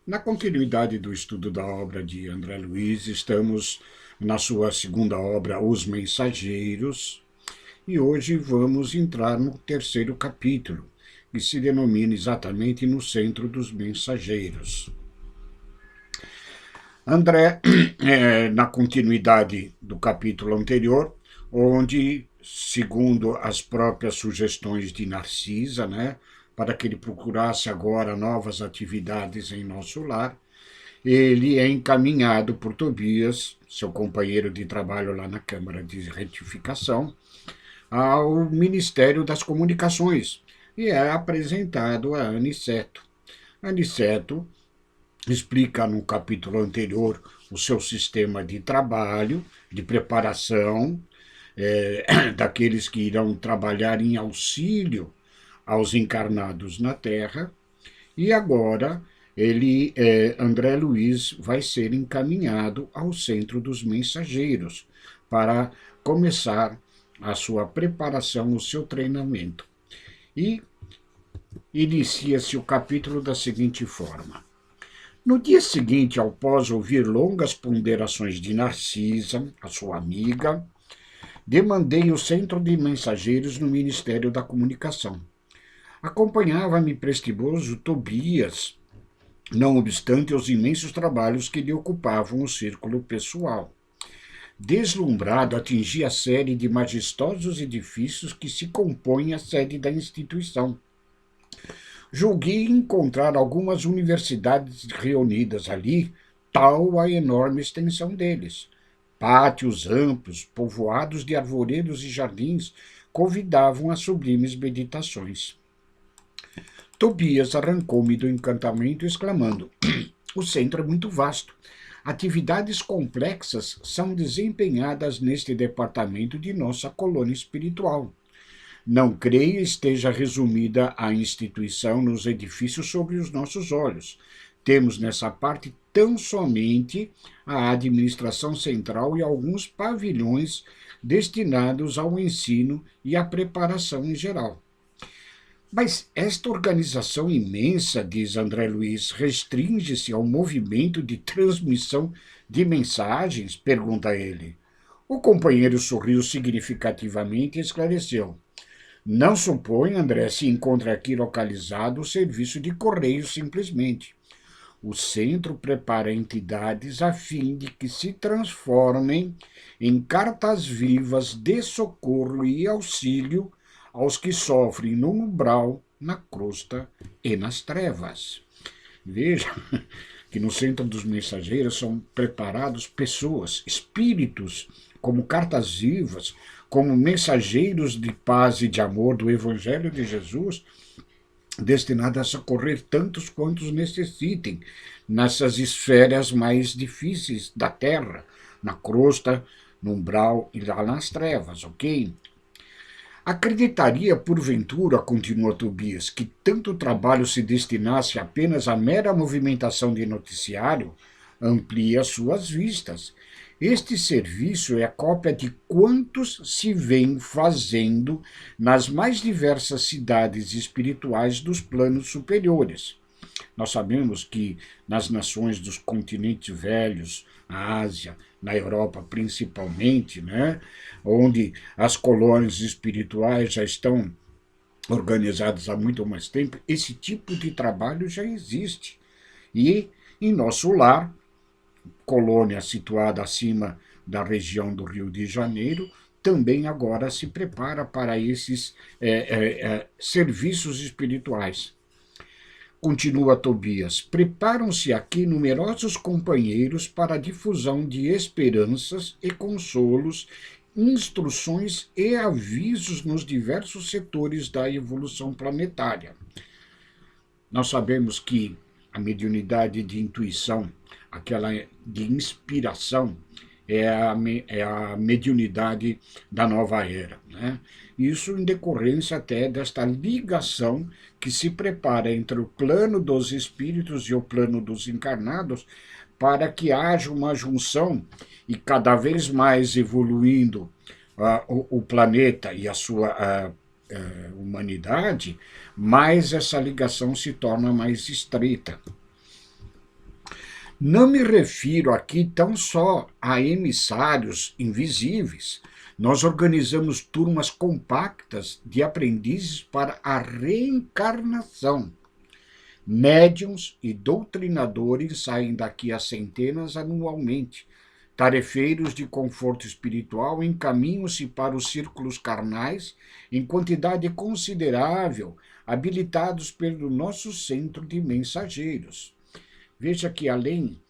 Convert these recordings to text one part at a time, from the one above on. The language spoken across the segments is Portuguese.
Na continuidade do estudo da obra de André Luiz, estamos na sua segunda obra, Os Mensageiros, e hoje vamos entrar no terceiro capítulo, que se denomina exatamente No Centro dos Mensageiros. André, na continuidade do capítulo anterior, onde, segundo as próprias sugestões de Narcisa, para que ele procurasse agora novas atividades em nosso lar, ele é encaminhado por Tobias, seu companheiro de trabalho lá na Câmara de Retificação, ao Ministério das Comunicações e é apresentado a Aniceto. Aniceto explica no capítulo anterior o seu sistema de trabalho, de preparação, daqueles que irão trabalhar em auxílio aos encarnados na Terra, e agora André Luiz vai ser encaminhado ao Centro dos Mensageiros para começar a sua preparação, o seu treinamento. E inicia-se o capítulo da seguinte forma. No dia seguinte, após ouvir longas ponderações de Narcisa, a sua amiga, demandei o Centro de Mensageiros no Ministério da Comunicação. Acompanhava-me prestigioso Tobias, não obstante os imensos trabalhos que lhe ocupavam o círculo pessoal. Deslumbrado, atingi a série de majestosos edifícios que se compõem a sede da instituição. Julguei encontrar algumas universidades reunidas ali, tal a enorme extensão deles. Pátios amplos, povoados de arvoredos e jardins, convidavam a sublimes meditações. Tobias arrancou-me do encantamento, exclamando: o centro é muito vasto. Atividades complexas são desempenhadas neste departamento de nossa colônia espiritual. Não creio esteja resumida a instituição nos edifícios sobre os nossos olhos. Temos nessa parte tão somente a administração central e alguns pavilhões destinados ao ensino e à preparação em geral. Mas esta organização imensa, diz André Luiz, restringe-se ao movimento de transmissão de mensagens? Pergunta ele. O companheiro sorriu significativamente e esclareceu. Não supõe, André, se encontra aqui localizado o serviço de correio simplesmente. O centro prepara entidades a fim de que se transformem em cartas vivas de socorro e auxílio aos que sofrem no umbral, na crosta e nas trevas. Veja que no Centro dos Mensageiros são preparados pessoas, espíritos, como cartas vivas, como mensageiros de paz e de amor do Evangelho de Jesus, destinados a socorrer tantos quantos necessitem nessas esferas mais difíceis da Terra, na crosta, no umbral e lá nas trevas, ok? Acreditaria, porventura, continua Tobias, que tanto trabalho se destinasse apenas à mera movimentação de noticiário? Amplia suas vistas. Este serviço é a cópia de quantos se vem fazendo nas mais diversas cidades espirituais dos planos superiores. Nós sabemos que nas nações dos continentes velhos, na Ásia, na Europa principalmente, onde as colônias espirituais já estão organizadas há muito mais tempo, esse tipo de trabalho já existe. E em nosso lar, colônia situada acima da região do Rio de Janeiro, também agora se prepara para esses serviços espirituais. Continua Tobias, preparam-se aqui numerosos companheiros para a difusão de esperanças e consolos, instruções e avisos nos diversos setores da evolução planetária. Nós sabemos que a mediunidade de intuição, aquela de inspiração, é a mediunidade da nova era. Isso em decorrência até desta ligação que se prepara entre o plano dos espíritos e o plano dos encarnados para que haja uma junção e cada vez mais evoluindo o planeta e a sua humanidade, mais essa ligação se torna mais estreita. Não me refiro aqui tão só a emissários invisíveis. Nós organizamos turmas compactas de aprendizes para a reencarnação. Médiuns e doutrinadores saem daqui a centenas anualmente. Tarefeiros de conforto espiritual encaminham-se para os círculos carnais em quantidade considerável, habilitados pelo nosso centro de mensageiros. Veja que, além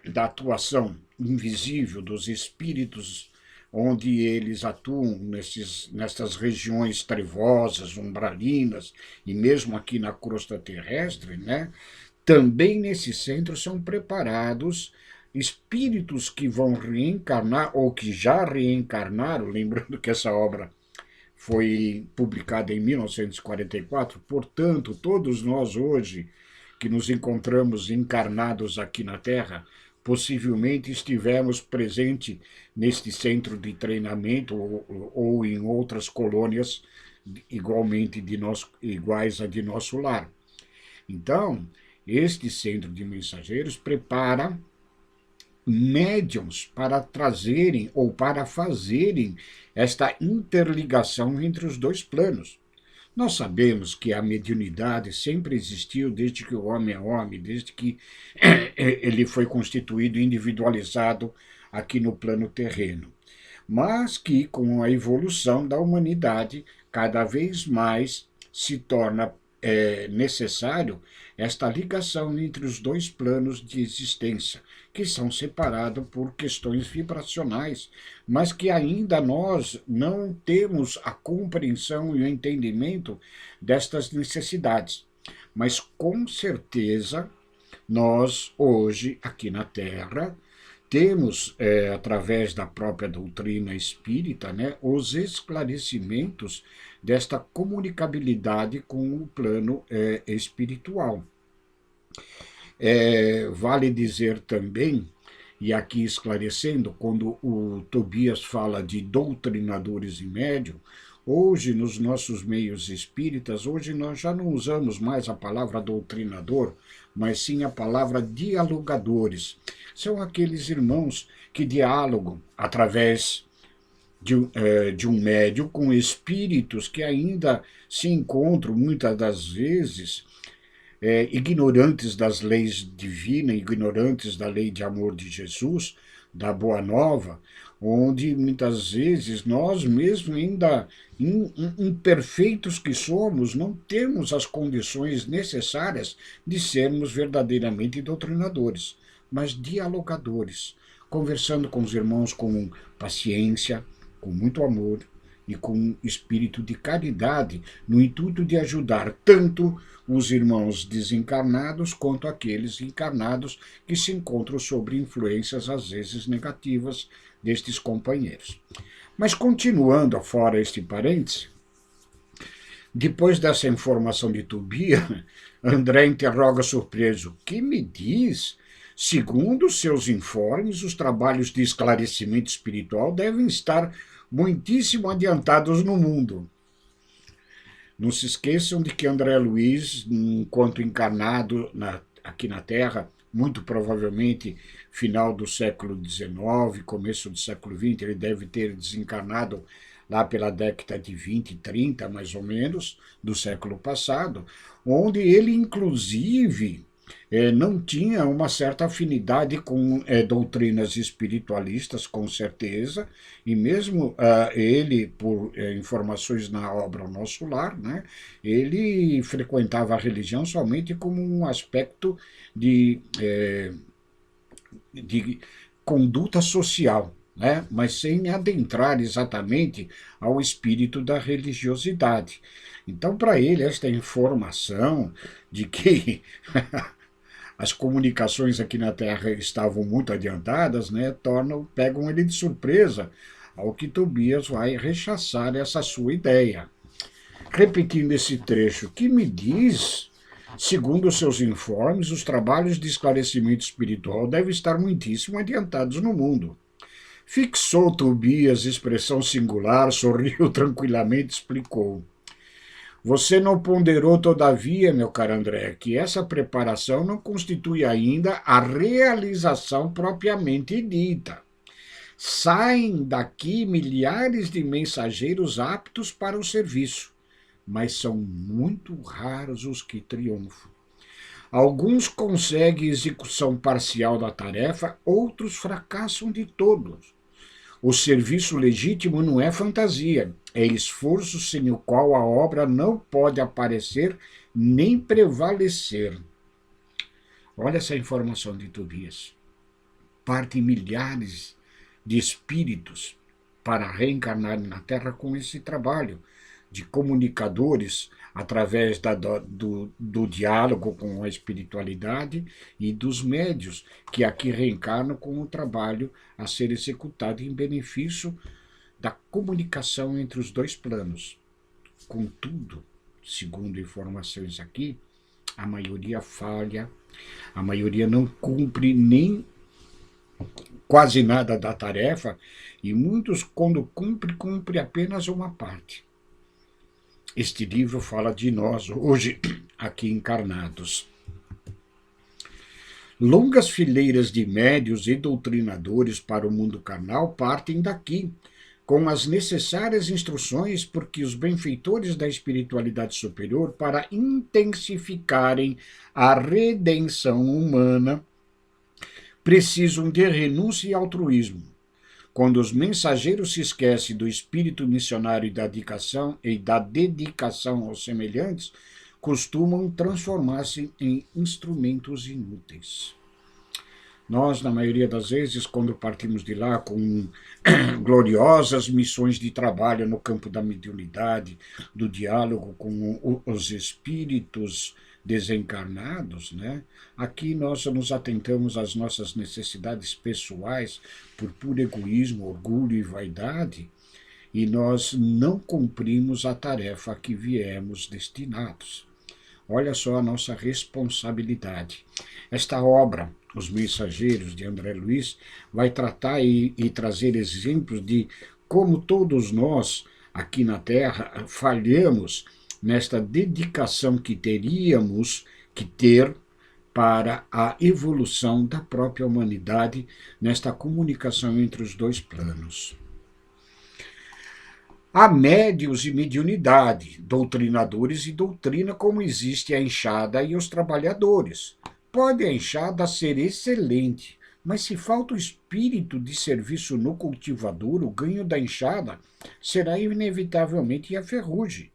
da atuação invisível dos espíritos, onde eles atuam nessas regiões trevosas, umbralinas, e mesmo aqui na crosta terrestre, né? Também nesse centro são preparados espíritos que vão reencarnar, ou que já reencarnaram, lembrando que essa obra foi publicada em 1944, portanto, todos nós hoje que nos encontramos encarnados aqui na Terra, possivelmente estivemos presentes neste centro de treinamento ou em outras colônias igualmente iguais a de nosso lar. Então, este centro de mensageiros prepara médiums para trazerem ou para fazerem esta interligação entre os dois planos. Nós sabemos que a mediunidade sempre existiu desde que o homem é homem, desde que ele foi constituído individualizado aqui no plano terreno. Mas que, com a evolução da humanidade, cada vez mais se torna necessário esta ligação entre os dois planos de existência, que são separados por questões vibracionais, mas que ainda nós não temos a compreensão e o entendimento destas necessidades. Mas com certeza nós hoje aqui na Terra temos, através da própria doutrina espírita, né, os esclarecimentos desta comunicabilidade com o plano espiritual. Vale dizer também, e aqui esclarecendo, quando o Tobias fala de doutrinadores e médium, hoje nos nossos meios espíritas, hoje nós já não usamos mais a palavra doutrinador, mas sim a palavra dialogadores. São aqueles irmãos que dialogam através de um médium com espíritos que ainda se encontram, muitas das vezes, ignorantes das leis divinas, ignorantes da lei de amor de Jesus, da Boa Nova, onde muitas vezes nós mesmos, ainda imperfeitos que somos, não temos as condições necessárias de sermos verdadeiramente doutrinadores, mas dialogadores, conversando com os irmãos com paciência, com muito amor e com espírito de caridade, no intuito de ajudar tanto os irmãos desencarnados quanto aqueles encarnados que se encontram sob influências às vezes negativas destes companheiros. Mas continuando fora este parêntese, depois dessa informação de Tobias, André interroga surpreso: que me diz? Segundo seus informes, os trabalhos de esclarecimento espiritual devem estar muitíssimo adiantados no mundo. Não se esqueçam de que André Luiz, enquanto encarnado aqui na Terra, muito provavelmente final do século XIX, começo do século XX, ele deve ter desencarnado lá pela década de 20, 30, mais ou menos, do século passado, onde ele, inclusive, não tinha uma certa afinidade com doutrinas espiritualistas, com certeza, e mesmo ele, por informações na obra O Nosso Lar, né, ele frequentava a religião somente como um aspecto de conduta social, né, mas sem adentrar exatamente ao espírito da religiosidade. Então, para ele, esta informação de que as comunicações aqui na Terra estavam muito adiantadas, né, pegam ele de surpresa, ao que Tobias vai rechaçar essa sua ideia. Repetindo esse trecho, que me diz, segundo os seus informes, os trabalhos de esclarecimento espiritual devem estar muitíssimo adiantados no mundo. Fixou Tobias expressão singular, sorriu tranquilamente, explicou: Você não ponderou, todavia, meu caro André, que essa preparação não constitui ainda a realização propriamente dita. Saem daqui milhares de mensageiros aptos para o serviço, mas são muito raros os que triunfam. Alguns conseguem execução parcial da tarefa, outros fracassam de todos. O serviço legítimo não é fantasia, é esforço sem o qual a obra não pode aparecer nem prevalecer. Olha essa informação de Tobias. Partem milhares de espíritos para reencarnarem na Terra com esse trabalho de comunicadores através do diálogo com a espiritualidade e dos médios, que aqui reencarnam com o trabalho a ser executado em benefício da comunicação entre os dois planos. Contudo, segundo informações aqui, a maioria falha, a maioria não cumpre nem quase nada da tarefa, e muitos, quando cumpre apenas uma parte. Este livro fala de nós, hoje, aqui encarnados. Longas fileiras de médios e doutrinadores para o mundo carnal partem daqui, com as necessárias instruções porque os benfeitores da espiritualidade superior, para intensificarem a redenção humana, precisam de renúncia e altruísmo. Quando os mensageiros se esquecem do espírito missionário e da dedicação aos semelhantes, costumam transformar-se em instrumentos inúteis. Nós, na maioria das vezes, quando partimos de lá com gloriosas missões de trabalho no campo da mediunidade, do diálogo com os espíritos desencarnados, né? Aqui nós nos atentamos às nossas necessidades pessoais por puro egoísmo, orgulho e vaidade, e nós não cumprimos a tarefa a que viemos destinados. Olha só a nossa responsabilidade. Esta obra, Os Mensageiros, de André Luiz, vai tratar e trazer exemplos de como todos nós, aqui na Terra, falhamos nesta dedicação que teríamos que ter para a evolução da própria humanidade, nesta comunicação entre os dois planos. Há médios e mediunidade, doutrinadores e doutrina, como existe a enxada e os trabalhadores. Pode a enxada ser excelente, mas se falta o espírito de serviço no cultivador, o ganho da enxada será inevitavelmente a ferrugem.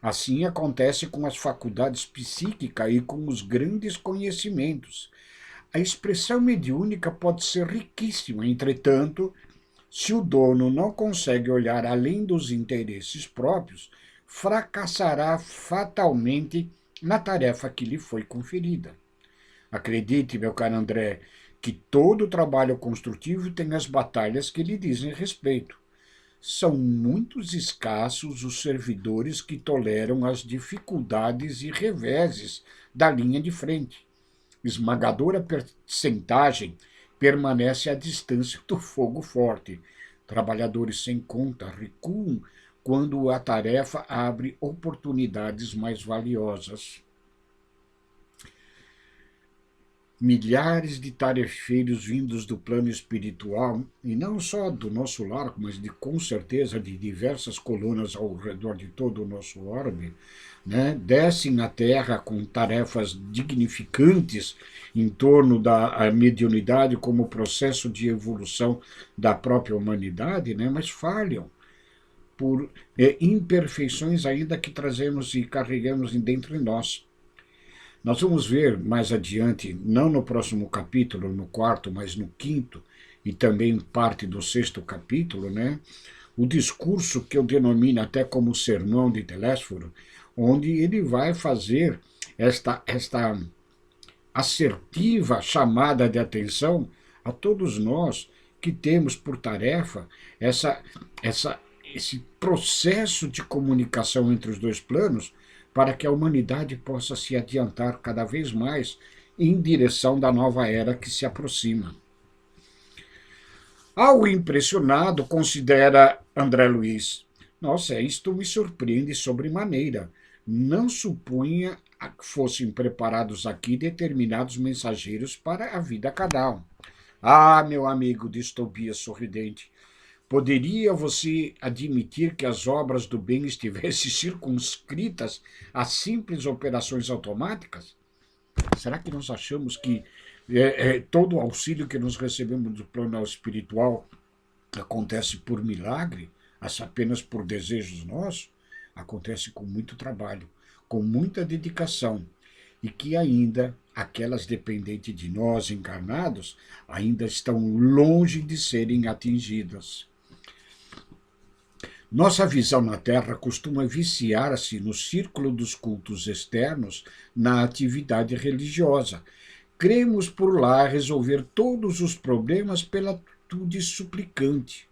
Assim acontece com as faculdades psíquicas e com os grandes conhecimentos. A expressão mediúnica pode ser riquíssima, entretanto, se o dono não consegue olhar além dos interesses próprios, fracassará fatalmente na tarefa que lhe foi conferida. Acredite, meu caro André, que todo trabalho construtivo tem as batalhas que lhe dizem respeito. São muitos escassos os servidores que toleram as dificuldades e reveses da linha de frente. Esmagadora percentagem permanece à distância do fogo forte. Trabalhadores sem conta recuam quando a tarefa abre oportunidades mais valiosas. Milhares de tarefeiros vindos do plano espiritual, e não só do nosso lar, mas com certeza de diversas colunas ao redor de todo o nosso orbe, né, descem na Terra com tarefas dignificantes em torno da mediunidade como processo de evolução da própria humanidade, né, mas falham por imperfeições ainda que trazemos e carregamos dentro de nós. Nós vamos ver mais adiante, não no próximo capítulo, no quarto, mas no quinto, e também parte do sexto capítulo, né, o discurso que eu denomino até como sermão de Telésforo, onde ele vai fazer esta assertiva chamada de atenção a todos nós que temos por tarefa esse processo de comunicação entre os dois planos, para que a humanidade possa se adiantar cada vez mais em direção da nova era que se aproxima. Algo impressionado, considera André Luiz: nossa, isto me surpreende sobremaneira. não supunha que fossem preparados aqui determinados mensageiros para a vida carnal. Ah, meu amigo, disse Tobias sorridente, poderia você admitir que as obras do bem estivessem circunscritas a simples operações automáticas? Será que nós achamos que todo o auxílio que nós recebemos do plano espiritual acontece por milagre, apenas por desejos nossos? Acontece com muito trabalho, com muita dedicação, e que ainda aquelas dependentes de nós encarnados ainda estão longe de serem atingidas. Nossa visão na Terra costuma viciar-se no círculo dos cultos externos na atividade religiosa. Cremos por lá resolver todos os problemas pela atitude suplicante.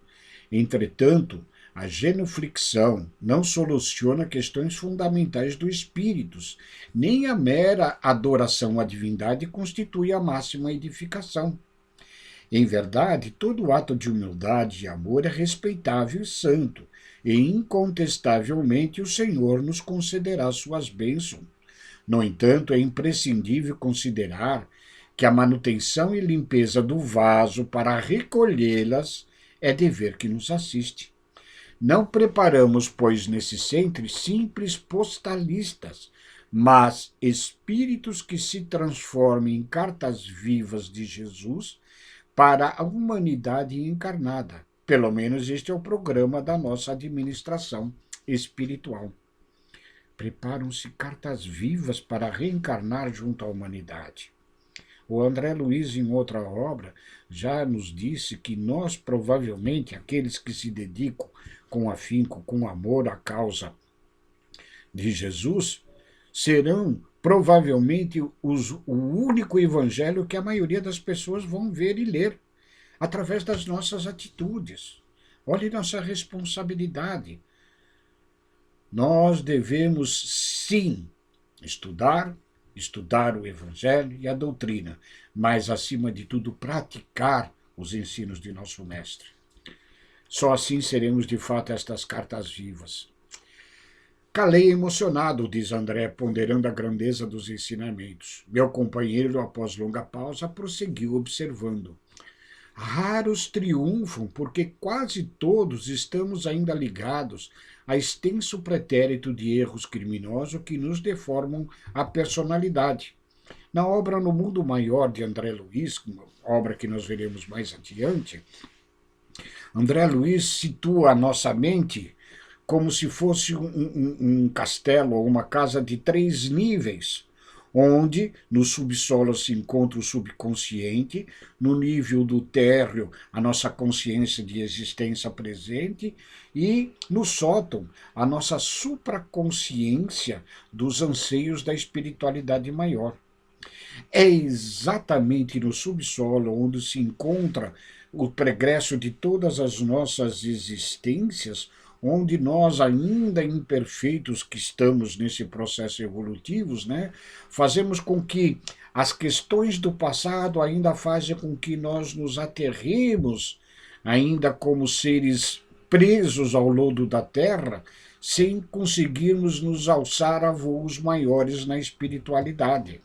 Entretanto, a genuflexão não soluciona questões fundamentais do espírito, nem a mera adoração à divindade constitui a máxima edificação. Em verdade, todo ato de humildade e amor é respeitável e santo, e incontestavelmente o Senhor nos concederá suas bênçãos. No entanto, é imprescindível considerar que a manutenção e limpeza do vaso para recolhê-las é dever que nos assiste. Não preparamos, pois, nesse centro simples postalistas, mas espíritos que se transformem em cartas vivas de Jesus para a humanidade encarnada. Pelo menos este é o programa da nossa administração espiritual. Preparam-se cartas vivas para reencarnar junto à humanidade. O André Luiz, em outra obra, já nos disse que nós, provavelmente, aqueles que se dedicam com afinco, com amor à causa de Jesus, serão provavelmente o único evangelho que a maioria das pessoas vão ver e ler, através das nossas atitudes. Olhe nossa responsabilidade. Nós devemos, sim, estudar o Evangelho e a doutrina, mas, acima de tudo, praticar os ensinos de nosso Mestre. Só assim seremos, de fato, estas cartas vivas. Calei emocionado, diz André, ponderando a grandeza dos ensinamentos. Meu companheiro, após longa pausa, prosseguiu observando. Raros triunfam, porque quase todos estamos ainda ligados a extenso pretérito de erros criminosos que nos deformam a personalidade. Na obra No Mundo Maior, de André Luiz, obra que nós veremos mais adiante, André Luiz situa a nossa mente como se fosse um castelo ou uma casa de 3 níveis, onde no subsolo se encontra o subconsciente, no nível do térreo a nossa consciência de existência presente e no sótão a nossa supraconsciência dos anseios da espiritualidade maior. É exatamente no subsolo onde se encontra o pregresso de todas as nossas existências, onde nós, ainda imperfeitos que estamos nesse processo evolutivo, fazemos com que as questões do passado ainda fazem com que nós nos aterremos, ainda como seres presos ao lodo da terra, sem conseguirmos nos alçar a voos maiores na espiritualidade.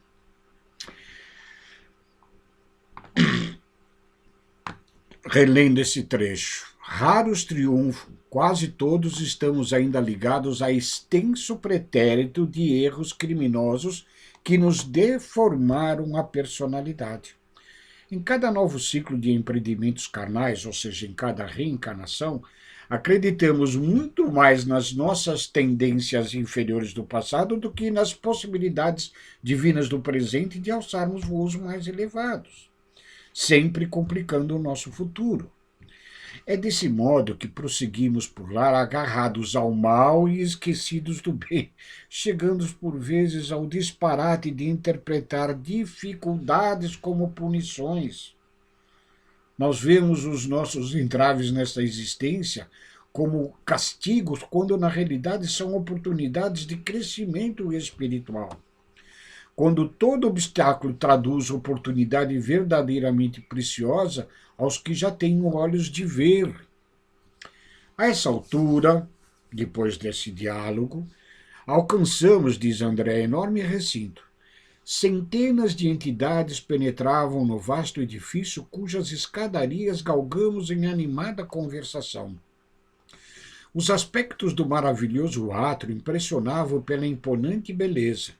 Relendo esse trecho. Raros triunfam, quase todos estamos ainda ligados a extenso pretérito de erros criminosos que nos deformaram a personalidade. Em cada novo ciclo de empreendimentos carnais, ou seja, em cada reencarnação, acreditamos muito mais nas nossas tendências inferiores do passado do que nas possibilidades divinas do presente de alçarmos voos mais elevados, sempre complicando o nosso futuro. É desse modo que prosseguimos por lá agarrados ao mal e esquecidos do bem, chegando por vezes ao disparate de interpretar dificuldades como punições. Nós vemos os nossos entraves nesta existência como castigos, quando na realidade são oportunidades de crescimento espiritual. Quando todo obstáculo traduz oportunidade verdadeiramente preciosa aos que já têm olhos de ver. A essa altura, depois desse diálogo, Alcançamos, diz André, enorme recinto. Centenas de entidades penetravam no vasto edifício cujas escadarias galgamos em animada conversação. Os aspectos do maravilhoso átrio impressionavam pela imponente beleza.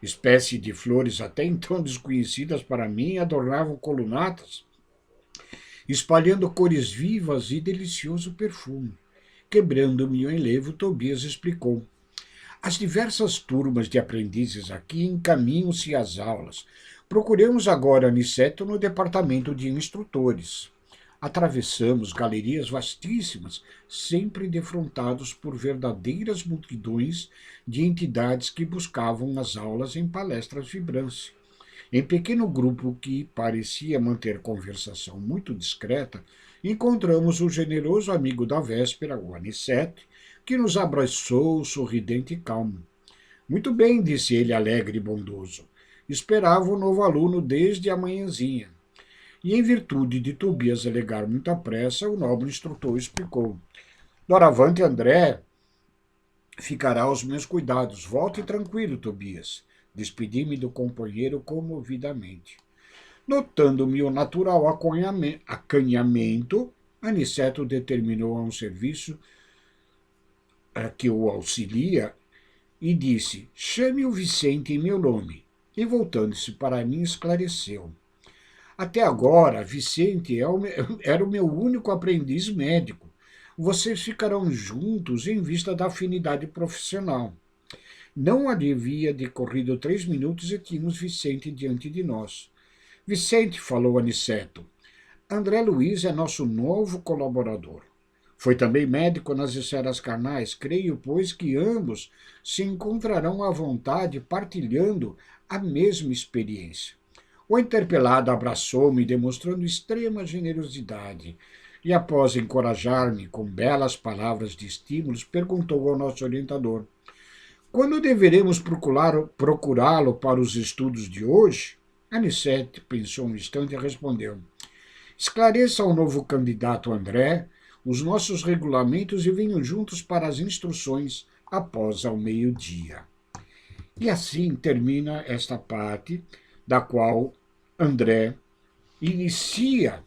Espécie de flores até então desconhecidas para mim adornavam colunatas, espalhando cores vivas e delicioso perfume. Quebrando-me o enlevo, Tobias explicou. As diversas turmas de aprendizes aqui encaminham-se às aulas. Procuremos agora Aniceto no departamento de instrutores. Atravessamos galerias vastíssimas, sempre defrontados por verdadeiras multidões de entidades que buscavam as aulas em palestras vibrantes. Em pequeno grupo que parecia manter conversação muito discreta, encontramos o generoso amigo da véspera, o Aniceto, que nos abraçou sorridente e calmo. Muito bem, disse ele alegre e bondoso. Esperava o novo aluno desde a manhãzinha. E em virtude de Tobias alegar muita pressa, o nobre instrutor explicou. Doravante, André ficará aos meus cuidados. Volte tranquilo, Tobias. Despedi-me do companheiro comovidamente. Notando-me o natural acanhamento, Aniceto determinou a um serviço que o auxilia e disse, chame o Vicente em meu nome. E voltando-se para mim, esclareceu. Até agora, Vicente era o meu único aprendiz médico. Vocês ficarão juntos em vista da afinidade profissional. Não havia decorrido 3 minutos e tínhamos Vicente diante de nós. Vicente, falou Aniceto, André Luiz é nosso novo colaborador. Foi também médico nas esferas carnais, creio, pois, que ambos se encontrarão à vontade partilhando a mesma experiência. O interpelado abraçou-me, demonstrando extrema generosidade, e após encorajar-me com belas palavras de estímulos, perguntou ao nosso orientador, quando deveremos procurá-lo para os estudos de hoje? Aniceto pensou um instante e respondeu, esclareça ao novo candidato André os nossos regulamentos e venham juntos para as instruções após ao meio-dia. E assim termina esta parte da qual André inicia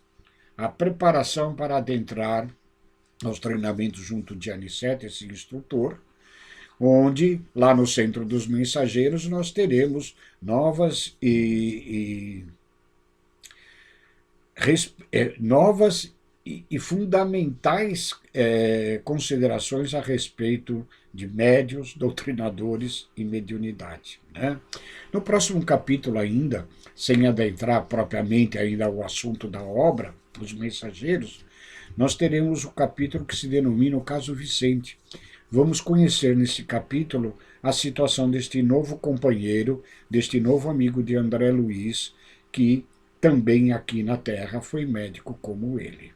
a preparação para adentrar aos treinamentos junto de Aniceto, esse instrutor, onde, lá no Centro dos Mensageiros, nós teremos novas e fundamentais considerações a respeito de médiuns, doutrinadores e mediunidade. Né? No próximo capítulo ainda, sem adentrar propriamente ainda ao assunto da obra, os mensageiros, nós teremos o capítulo que se denomina o caso Vicente. Vamos conhecer nesse capítulo a situação deste novo companheiro, deste novo amigo de André Luiz, que também aqui na Terra foi médico como ele.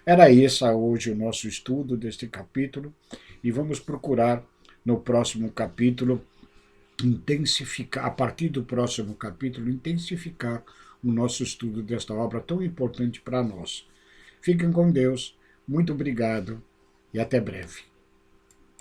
Era esse hoje o nosso estudo deste capítulo e vamos procurar no próximo capítulo intensificar, a partir do próximo capítulo, intensificar o nosso estudo desta obra tão importante para nós. Fiquem com Deus, muito obrigado e até breve.